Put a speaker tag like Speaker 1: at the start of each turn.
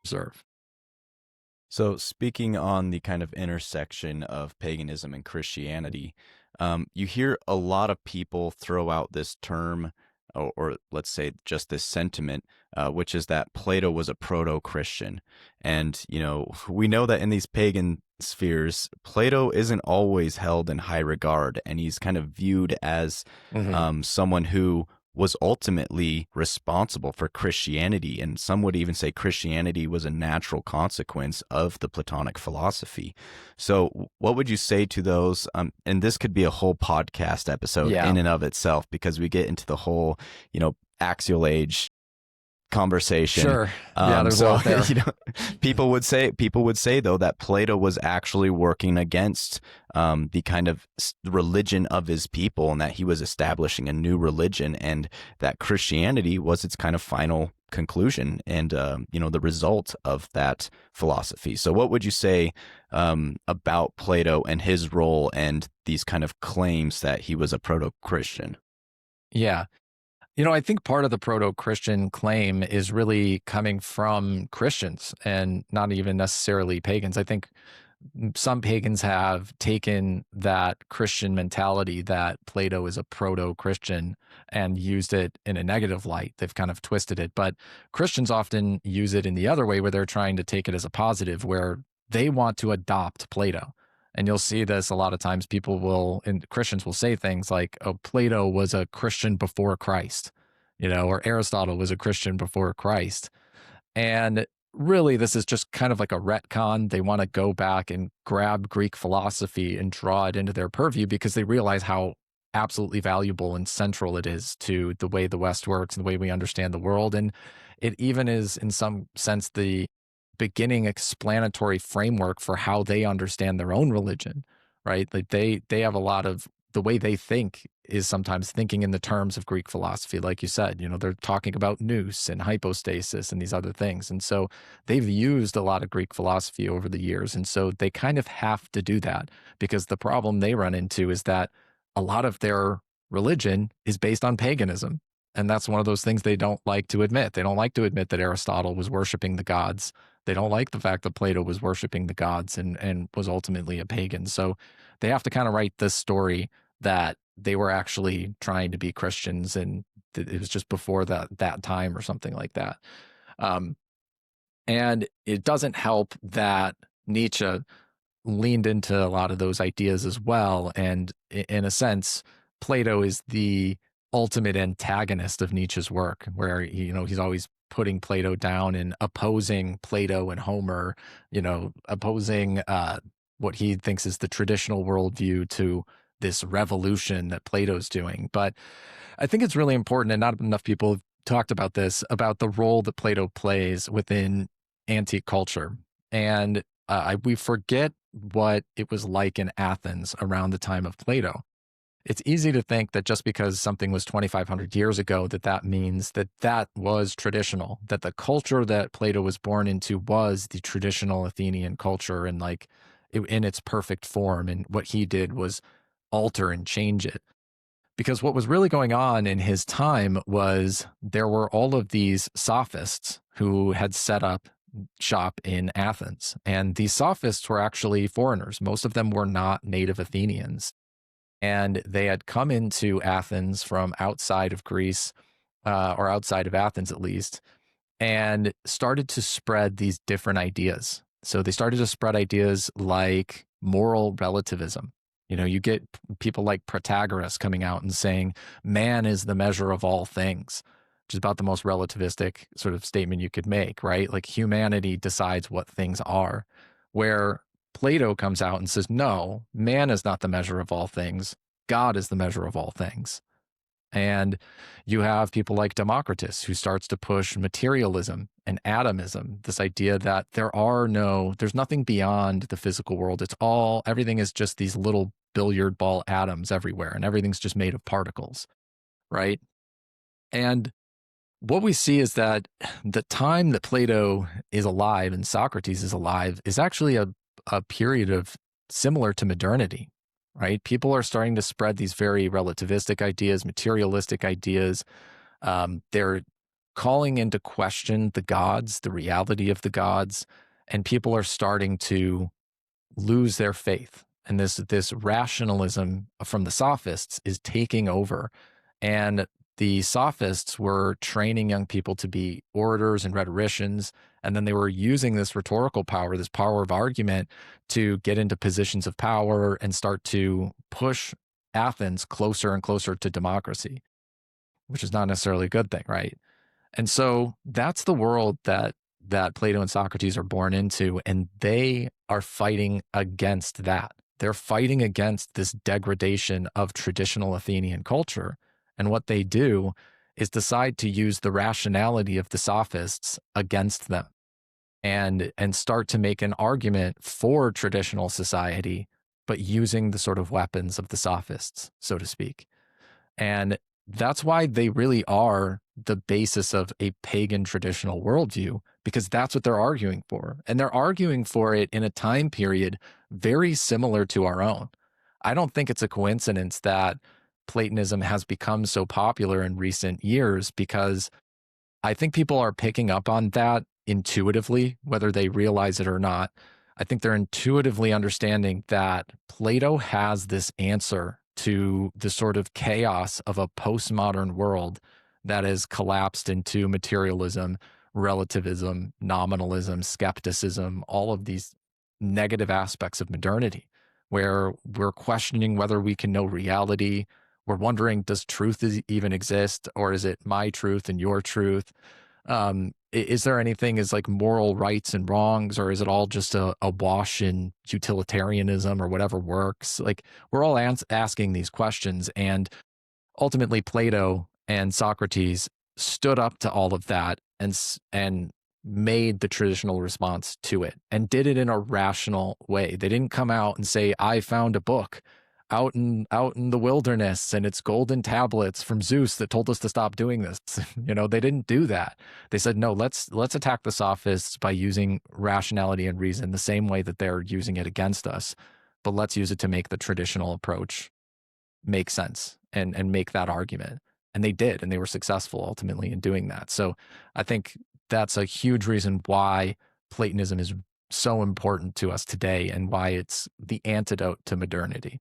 Speaker 1: preserve.
Speaker 2: So, speaking on the kind of intersection of paganism and Christianity, you hear a lot of people throw out this term, or let's say just this sentiment, which is that Plato was a proto-Christian. And, we know that in these pagan spheres, Plato isn't always held in high regard, and he's kind of viewed as
Speaker 1: Hmm.
Speaker 2: someone who was ultimately responsible for Christianity. And some would even say Christianity was a natural consequence of the Platonic philosophy. So, what would you say to those? And this could be a whole podcast episode
Speaker 1: Yeah,
Speaker 2: in and of itself, because we get into the whole, axial age conversation.
Speaker 1: sure. Yeah, there's a
Speaker 2: So
Speaker 1: lot there.
Speaker 2: people would say though that Plato was actually working against the kind of religion of his people, and that he was establishing a new religion, and that Christianity was its kind of final conclusion, and the result of that philosophy. So what would you say about Plato and his role and these kind of claims that he was a proto-Christian?
Speaker 1: Yeah. I think part of the proto Christian claim is really coming from Christians and not even necessarily pagans. I think some pagans have taken that Christian mentality that Plato is a proto Christian and used it in a negative light. They've kind of twisted it. But Christians often use it in the other way, where they're trying to take it as a positive, where they want to adopt Plato. And you'll see this a lot of times. And Christians will say things like, oh, Plato was a Christian before Christ, or Aristotle was a Christian before Christ. And really, this is just kind of like a retcon. They want to go back and grab Greek philosophy and draw it into their purview, because they realize how absolutely valuable and central it is to the way the West works and the way we understand the world. And it even is, in some sense, the beginning explanatory framework for how they understand their own religion, right? Like they have a lot of the way they think is sometimes thinking in the terms of Greek philosophy. Like you said, they're talking about nous and hypostasis and these other things. And so they've used a lot of Greek philosophy over the years. And so they kind of have to do that, because the problem they run into is that a lot of their religion is based on paganism. And that's one of those things they don't like to admit. They don't like to admit that Aristotle was worshiping the gods. They don't like the fact that Plato was worshiping the gods and was ultimately a pagan. So they have to kind of write this story that they were actually trying to be Christians, and it was just before that time or something like that. Um, and it doesn't help that Nietzsche leaned into a lot of those ideas as well. And in a sense, Plato is the ultimate antagonist of Nietzsche's work, where he's always putting Plato down and opposing Plato and Homer, opposing what he thinks is the traditional worldview to this revolution that Plato's doing. But I think it's really important, and not enough people have talked about this, about the role that Plato plays within antique culture. And we forget what it was like in Athens around the time of Plato. It's easy to think that just because something was 2,500 years ago, that means that was traditional, that the culture that Plato was born into was the traditional Athenian culture, and like in its perfect form. And what he did was alter and change it. Because what was really going on in his time was there were all of these sophists who had set up shop in Athens. And these sophists were actually foreigners. Most of them were not native Athenians. And they had come into Athens from outside of Greece, or outside of Athens at least, and started to spread these different ideas. So they started to spread ideas like moral relativism. You get people like Protagoras coming out and saying, man is the measure of all things, which is about the most relativistic sort of statement you could make, right? Like humanity decides what things are. Where Plato comes out and says, no, man is not the measure of all things. God is the measure of all things. And you have people like Democritus, who starts to push materialism and atomism, this idea that there's nothing beyond the physical world. Everything is just these little billiard ball atoms everywhere, and everything's just made of particles, right? And what we see is that the time that Plato is alive and Socrates is alive is actually a period of similar to modernity, right? People are starting to spread these very relativistic ideas, materialistic ideas. They're calling into question the gods, the reality of the gods, and people are starting to lose their faith. And this rationalism from the sophists is taking over. And the sophists were training young people to be orators and rhetoricians. And then they were using this rhetorical power, this power of argument, to get into positions of power and start to push Athens closer and closer to democracy, which is not necessarily a good thing, right? And so that's the world that Plato and Socrates are born into, and they are fighting against that. They're fighting against this degradation of traditional Athenian culture. And what they do is decide to use the rationality of the sophists against them and start to make an argument for traditional society, but using the sort of weapons of the sophists, so to speak. And that's why they really are the basis of a pagan traditional worldview, because that's what they're arguing for. And they're arguing for it in a time period very similar to our own. I don't think it's a coincidence that Platonism has become so popular in recent years, because I think people are picking up on that intuitively, whether they realize it or not. I think they're intuitively understanding that Plato has this answer to the sort of chaos of a postmodern world that has collapsed into materialism, relativism, nominalism, skepticism, all of these negative aspects of modernity, where we're questioning whether we can know reality. We're wondering, does truth even exist, or is it my truth and your truth? Is there anything as like moral rights and wrongs, or is it all just a wash in utilitarianism or whatever works? Like, we're all asking these questions, and ultimately Plato and Socrates stood up to all of that and made the traditional response to it, and did it in a rational way. They didn't come out and say, I found a book out in the wilderness and it's golden tablets from Zeus that told us to stop doing this. They didn't do that. They said, no, let's attack the sophists by using rationality and reason the same way that they're using it against us, but let's use it to make the traditional approach make sense and make that argument. And they did, and they were successful ultimately in doing that. So I think that's a huge reason why Platonism is so important to us today, and why it's the antidote to modernity.